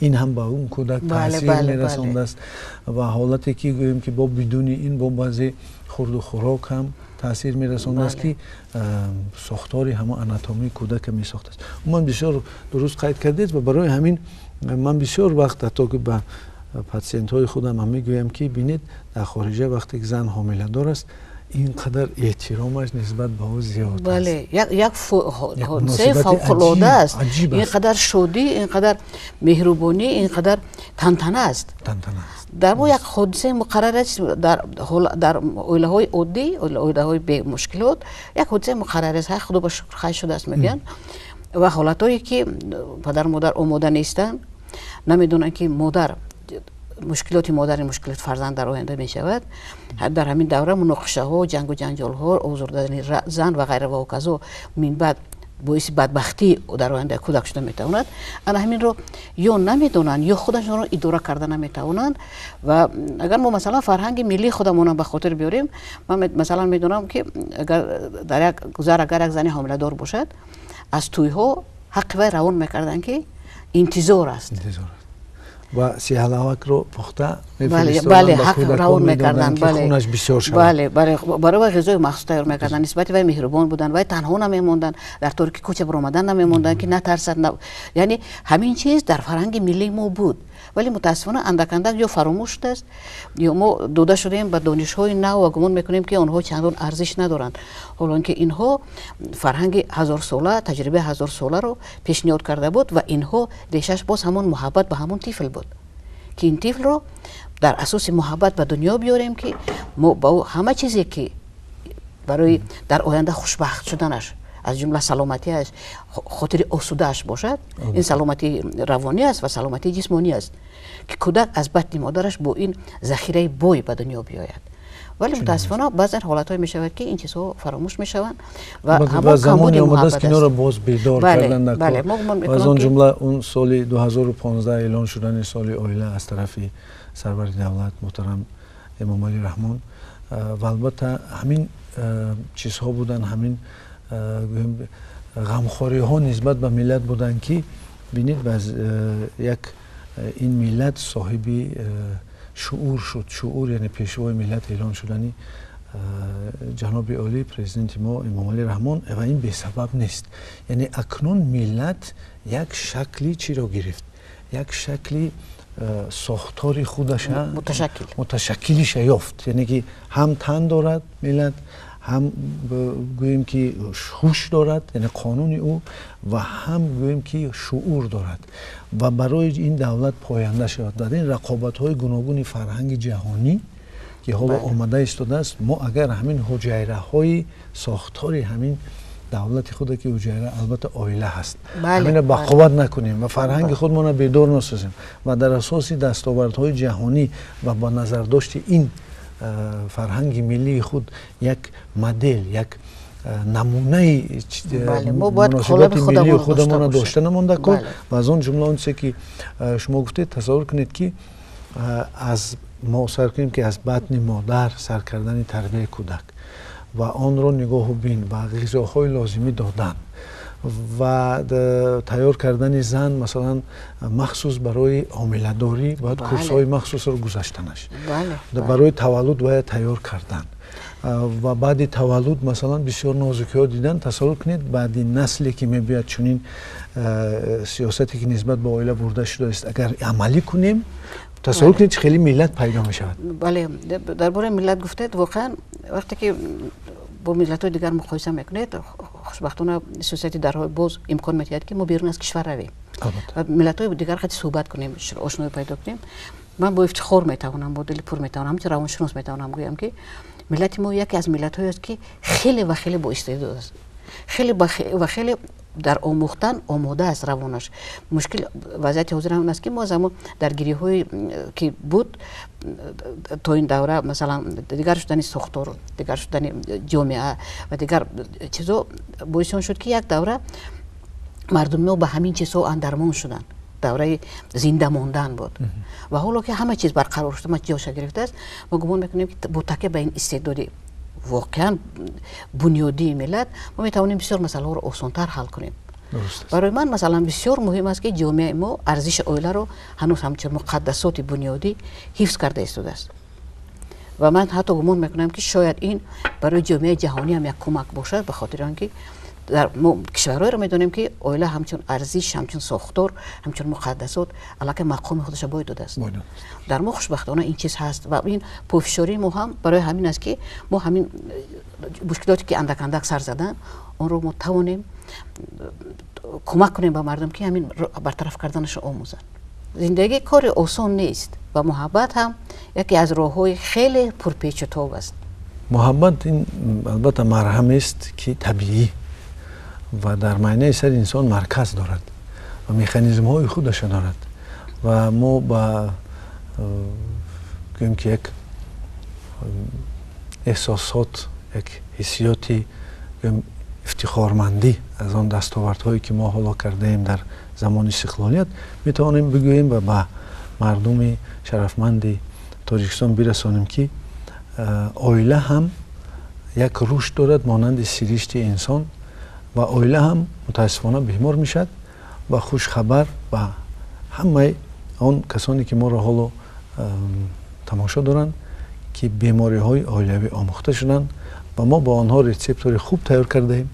این هم با اون کودک تاثیر میرسانده است و حالتی که گوییم که با بدون این با بعضی خورد و خوراک هم تاثیر میرسانده است که ساختاری همه آناتومی کودک می ساخته است. من بسیار درست قید کردید و برای همین من بسیار وقت حتی که به پاسینت های خودم هم میگویم که ببینید در خارجه وقتی که زن حامله دار است اینقدر احترامش نسبت به او زیاد است. یک حادثه فوق‌العاده است. اینقدر شادی، اینقدر مهربانی، اینقدر تنتنه است. در ما یک حادثه مقرر است در اوله های عادی، اوله های به مشکلات یک حادثه مقرر است. خدا با شکر خیر شده است میگن. و حالتایی که پدر مادر آماده نیستند، نمیدونن که مادر مشکلات فرزند در آینده می شود. در همین دوره مناقشه ها، جنگ و جنجال ها، آزردن زن و غیره و کذا من بعد باعث بدبختی در آینده کودک شده می تواند. انا همین رو یا نمیدونن یا خودشون رو اداره کرده نمی توانند. و اگر ما مثلا فرهنگ ملی خودمون به خاطر بیاریم، من مثلا میدونم که اگر در یک گذر اگر یک زنی حامله دار باشد، از توی ها حق و روان میکردن که انتظار است. و سیحلاوک رو پخته بله حق روان میکردن، خونش بسیار شد. بله برای غذای مخصوص تیار میکردن، نسبت به مهربان بودن و تنها نمیموندن، در طور که کوچه برآمدن نمیموندن که نترسد. یعنی همین چیز در فرهنگ ملی ما بود، ولی متاسفانه اندک اندک یا فراموش شده است یا ما دوده شدیم به دانش‌های نو و گمان میکنیم که آنها چندان ارزش ندارند، حالا که اینها فرهنگ 1000 ساله، تجربه 1000 ساله رو پیشنهاد کرده بود و اینها ریشش باز همون محبت به همون طفل بود که این طفل رو در اساس محبت به دنیا بیاریم که ما با همه چیزی که برای در آینده خوشبخت شدنش از جمله سلامتیش، خاطر آسوده‌اش باشد. این سلامتی روانی است و سلامتی جسمانی است که کودک از بطن مادرش با این ذخیره بوی به دنیا بیاید. ولی متاسفانه بعضی حالت‌های میشود که این چیزها فراموش میشوند و همون زمانی اومده است که اینا رو باز بیدار کردن. از اون جمله اون سال 2015 اعلان شدن سال اویله از طرف سرور دولت محترم امام علی رحمان و البته همین چیزها بودن، همین غمخواری ها نسبت به ملت بودن که بینید باز یک این ملت صاحبی شعور شد. شعور یعنی پیشوای ملت اعلان شدنی جناب عالی پرزیدنت ما امام علی رحمان و این به سبب نیست. یعنی اکنون ملت یک شکلی چی رو گرفت، یک شکلی ساختاری خودش متشکلش یافت. یعنی که هم تن دارد ملت، هم گوییم که هوش دارد یعنی قانون او و هم گوییم که شعور دارد و برای این دولت پاینده شود در این رقابت های گوناگون فرهنگ جهانی که حالا آمده ایستاده است. ما اگر همین حجیره های ساختاری همین دولت خود که حجیره البته عائله هست همین بقاوت نکنیم و فرهنگ خودمون رو بیدار نسازیم و در اساس دستاوردهای جهانی و با نظر داشت این فرهنگ ملی خود یک مدل، یک نمونه مناسبات ملی خودمون را داشته نمونده کن. و از اون جمله اون چیزی که شما گفتید تصور کنید که از ما سر کنیم که از بطن مادر سر کردن تربیت کودک و آن را نگاه و بین و غذاهای لازمی دادن و تیار کردن زن مثلا مخصوص برای حامله داری باید کورس‌های مخصوص رو گذاشتنش، برای تولد باید تیار کردن و بعد تولد مثلا بسیار نازکی ها دیدن. تصور کنید بعد نسلی که میباید چنین سیاستی که نسبت به عائله برده شده است اگر عملی کنیم تصور کنید خیلی ملت پیدا می شود. بله درباره ملت گفتید، واقعا وقتی که با ملت‌های دیگر مقایسه میکنید خوشبختانه سیاستی در باز امکان میدهد که ما بیرون از کشور رویم و ملت‌های دیگر خیلی صحبت کنیم، آشنایی پیدا کنیم. من با افتخار میتوانم، با دل پر میتوانم، چه روانشناس میتوانم گویم که ملت ما یکی از ملت‌هایی است که خیلی و خیلی با استعداد است، خیلی و خیلی در آموختن آماده است روانش. مشکل وضعیت حاضر همون است که ما زمان درگیری های که بود تا این دوره مثلا دیگر شدن ساختار، دیگر شدن جامعه و دیگر چیزا باعث شد که یک دوره مردم ما به همین چیزها اندرمان شدن. دوره زنده ماندن بود و حالا که همه چیز برقرار شده، ما جاش گرفته است، ما گمان میکنیم که با تکیه به این استعداد واقعا بنیادی ملت ما میتوانیم بسیار مسائل رو آسان‌تر حل کنیم. برای من مثلا بسیار مهم است که جامعه ما ارزش اویله رو هنوز همچون مقدسات بنیادی حفظ کرده ایستاده است و من حتی گمان میکنم که شاید این برای جامعه جهانی هم یک کمک باشد، به خاطر آنکه در کشورهای رو میدونیم که اویله همچون ارزش، همچون ساختار، همچون مقدسات علاقه مقام خودش باید داده است. در ما خوشبختانه این چیز هست و این پافشاری ما هم برای همین است که ما همین مشکلاتی که اندک اندک سر زدن اون رو ما توانیم کمک کنیم به مردم که همین برطرف کردنش آموزن. زندگی کار آسان نیست و محبت هم یکی از راه‌های خیلی پرپیچ و تاب است. محبت این البته مرهم است که طبیعی و در معنی سر انسان مرکز دارد و مکانیزم های خودش دارد و ما با گویم که یک احساسات، یک حسیاتی افتخارمندی از آن دستاوردهایی که ما حالا کرده ایم در زمان استقلالیت میتوانیم بگوییم و به مردم شرفمند تاجیکستان برسانیم که اویله هم یک رشد دارد مانند سرشت انسان و اویله هم متاسفانه بیمار میشد و خوش خبر و همه آن کسانی که ما را حالا تماشا دارند که بیماری های اویلوی آموخته شدند و ما با آنها ریسپت های خوب تیار کرده ایم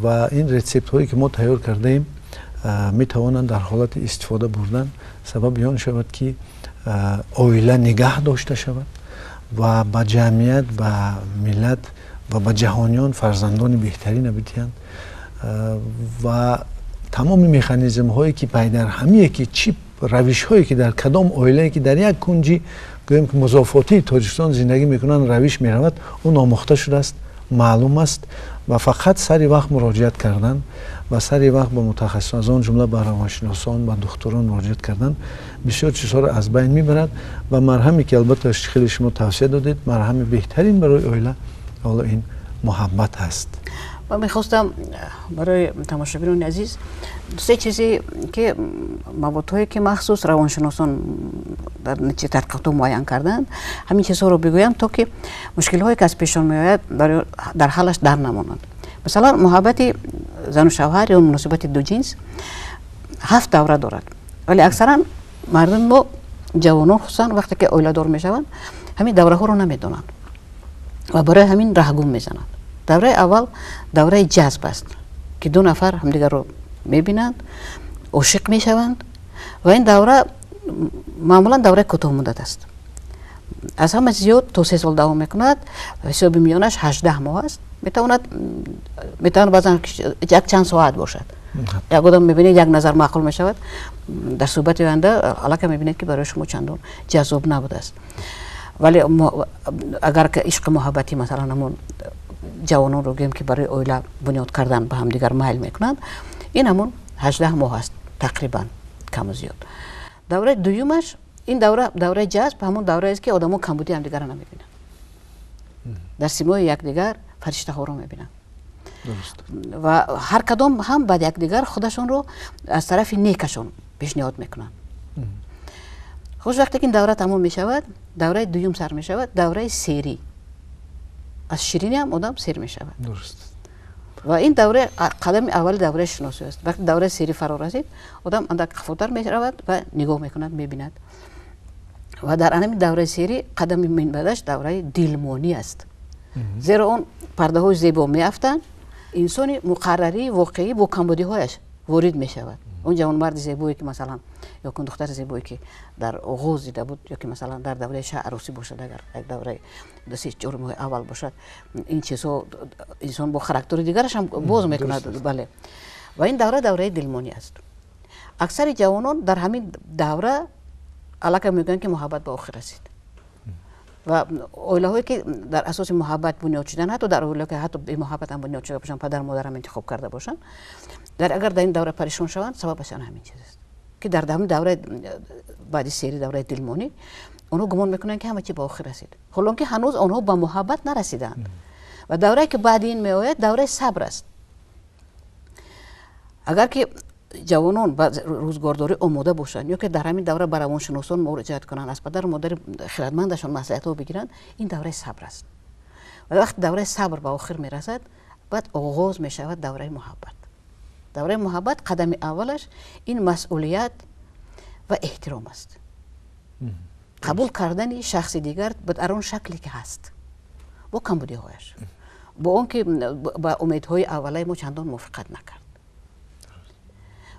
و این ریسپت هایی که ما تیار کرده ایم می توانند در حالت استفاده بردن سبب آن شود که اویله نگه داشته شود و با جمعیت، با ملت و با جهانیان فرزندان بهترین بتیند و تمام مکانیزم هایی که پیدر همیه که چی روش هایی که در کدام اویله که در یک کنجی گویم که مضافاتی تاجیکستان زندگی میکنن روش میرود اون آموخته شده است، معلوم است و فقط سری وقت مراجعت کردن و سری وقت به متخصصان از آن جمله به روانشناسان و دکتران مراجعت کردن بسیار چیزها را از بین میبرد و مرهمی که البته خیلی شما توصیه دادید مرهم بهترین برای اویله حالا این محبت هست. و میخواستم برای تماشاگران عزیز سه چیزی که موضوعی که مخصوص روانشناسان در نتیجه تحقیقات معین کردند همین چیزها رو بگویم تا که مشکل‌هایی که از پیشان میآید در حلش در نمانند. مثلا محبت زن و شوهر یا مناسبت دو جنس 7 دوره دارد ولی اکثرا مردم ما جوانان خصوصا وقتی که اویله دار میشوند همین دوره ها رو نمیدونند و برای همین رهگم میزنند. دوره اول دوره جذب است که دو نفر همدیگر رو میبینند، عاشق میشوند و این دوره معمولا دوره کوتاه مدت است. از همه زیاد تا 3 سال دوام میکند، حساب میانش 18 ماه است. میتواند بعضا یک چند ساعت باشد. یک آدم میبینید یک نظر معقول میشود در صحبت آینده علاقه میبینید که برای شما چندان جذاب نبوده است. ولی اگر که عشق محبتی مثلا همون جوانان رو گیم که برای اویله بنیاد کردن به هم دیگر میل میکنند این همون 18 ماه است تقریبا کم و زیاد. دوره دویمش این دوره جذب همون دوره است که آدم‌ها کمبودی هم دیگر رو نمیبینن. در سیمای یکدیگر فرشته ها رو میبینن. و هر کدام هم بعد یکدیگر خودشون رو از طرف نیکشون پیشنهاد میکنن. خوش وقتی که این دوره تموم میشود دوره دوم سر میشود دوره سری از شیرینی هم آدم سیر میشود. درست. و این دوره قدم اول دوره شناسی است. وقتی دوره سری فرا رسید آدم اندک خفوتر میشود و نگاه میکند میبیند و در همین دوره سری قدم من بعدش دوره دیلمانی است. زیرا اون پرده های زیبا میافتن انسانی مقرری واقعی با کمبودی هایش وارد میشود. اون جوان مرد زیبایی که مثلا یا کن دختر زیبایی که در آغاز دیده بود یا که مثلا در دوره شه عروسی باشد اگر یک دوره دستی جرم های اول باشد این چیزها انسان با خاراکتر دیگرش هم باز میکند. بله. و این دوره دلمانی است. اکثر جوانان در همین دوره علاقه میکنند که محبت به آخر رسید و اویله هایی که در اساس محبت بنیاد شدن حتی در اویله که حتی به محبت هم بنیاد شده باشن پدر مادر هم انتخاب کرده باشن اگر در این دوره پریشان شوند سببش همین چیز است که در همین دوره بعد سری دوره دلمانی اونها گمان میکنن که همه چی به آخر رسید حالا که هنوز اونها به محبت نرسیدند و دوره که بعد این میآید دوره صبر است. اگر که جوانان با روزگارداری آماده باشند یا که در همین دوره به روانشناسان مراجعت کنند از پدر و مادر خردمندشان مصلحت ها بگیرند این دوره صبر است و وقتی دوره صبر به آخر میرسد بعد آغاز میشود دوره محبت برای محبت قدم اولش این مسئولیت و احترام است. قبول کردن شخص دیگر در آن شکلی که هست با کمبودی هایش، با اون که با امیدهای اولیه ما چندان موافقت نکرد.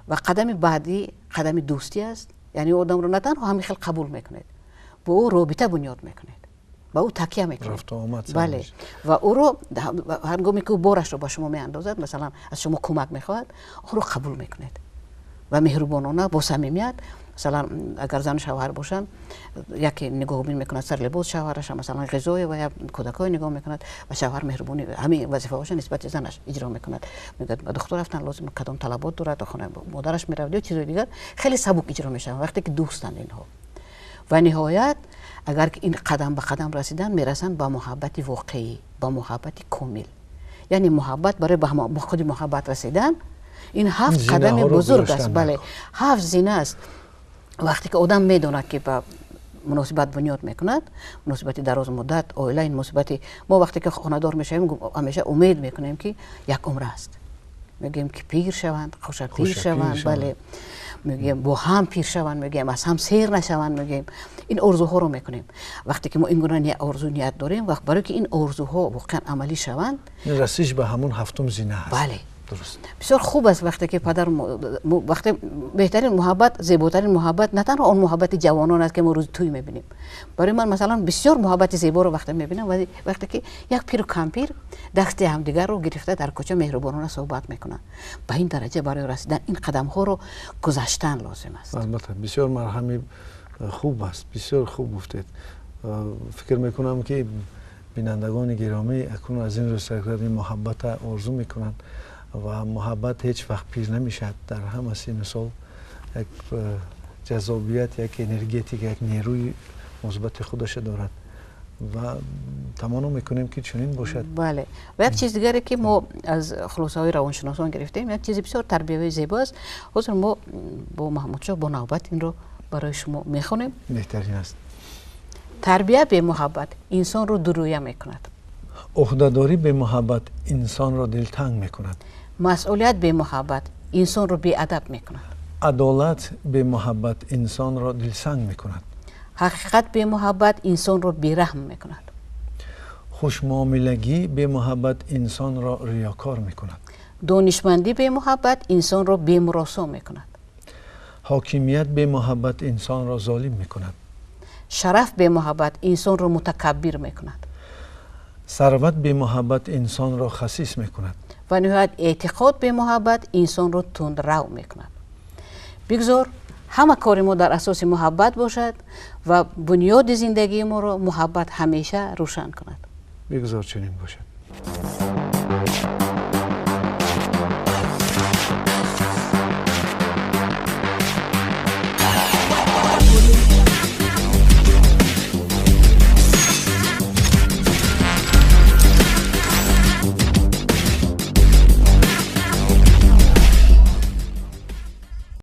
و قدم بعدی قدم دوستی است، یعنی آدم رو نه تنها همین خیلی قبول میکنید، با او رابطه بنیاد میکنید، با او تکیه میکنید. بله. و او رو هنگامی که او بارش رو با شما میاندازد، مثلا از شما کمک میخواهد، او رو قبول میکنید و مهربانانه با صمیمیت، مثلا اگر زن و شوهر باشن یکی نگاه بین میکند سر لباس شوهرش، مثلا غذای و یا کودکای نگاه میکند و شوهر مهربونی همین وظیفه هاش نسبت زنش اجرا میکند. میگه دختر رفتن لازم کدام طلبات داره تا خونه مادرش میره یا چیزای دیگر خیلی سبک اجرا میشه وقتی که دوستن اینها. و نهایت اگر که این قدم به قدم رسیدن میرسن با محبت واقعی، با محبت کامل. یعنی محبت برای با خود محبت رسیدن این 7 قدم بزرگ است. بله 7 زینه است. وقتی که آدم میدونه که با مناسبت بنیاد میکند، مناسبت دراز مدت، اولا این مناسبت ما وقتی که خانه‌دار میشیم همیشه امید میکنیم که یک عمر است. میگیم که پیر شوند، خوشا پیر شوند، بله. میگیم با هم پیر شوند، میگیم از هم سیر نشوند، میگیم این آرزوها رو میکنیم. وقتی که ما این گونه آرزو نیت داریم، وقت برای که این آرزوها واقعا عملی شوند، رسیدن به همون 7م زینه هست. بله. درست. بسیار خوب است وقتی که پدر وقتی بهترین محبت، زیباترین محبت نه تنها اون محبت جوانان است که ما روز توی میبینیم. برای من مثلا بسیار محبت زیبا رو وقتی میبینم وقتی که یک پیر و کمپیر دست همدیگر رو گرفته در کوچه مهربانانه صحبت میکنن. به این درجه برای رسیدن این قدم ها رو گذاشتن لازم است. البته بسیار مرحمی خوب است، بسیار خوب گفتید. فکر میکنم که بینندگان گرامی اکنون از این رو سرکرد محبت آرزو میکنن و محبت هیچ وقت پیر نمیشد. در همه سن سال یک جذابیت، یک انرژیتیک، یک نیروی مثبت خودش دارد و تمنا میکنیم که چنین باشد. بله. و یک چیز دیگری که ما از خلاصه‌های روانشناسان گرفتیم، یک چیز بسیار تربیوی زیباست. حضور ما با محمود شاه با نوبت این رو برای شما میخونیم. بهترین است. تربیت به محبت انسان رو دورویه میکند. عهده‌داری به محبت انسان را دلتنگ میکند. مسئولیت به محبت انسان رو بی‌ادب میکند. عدالت به محبت انسان را دلسنگ میکند. حقیقت به محبت انسان را بی‌رحم میکند. خوشمعاملگی به محبت انسان را ریاکار میکند. دانشمندی به محبت انسان را بی‌مراسا میکند. حاکمیت به محبت انسان را ظالم میکند. شرف به محبت انسان را متکبر میکند. ثروت به محبت انسان را خسیس میکند. و نهایت اعتقاد به محبت انسان را تندرو میکند. بگذار همه کار ما در اساس محبت باشد و بنیاد زندگی ما را محبت همیشه روشن کند. بگذار چنین باشد.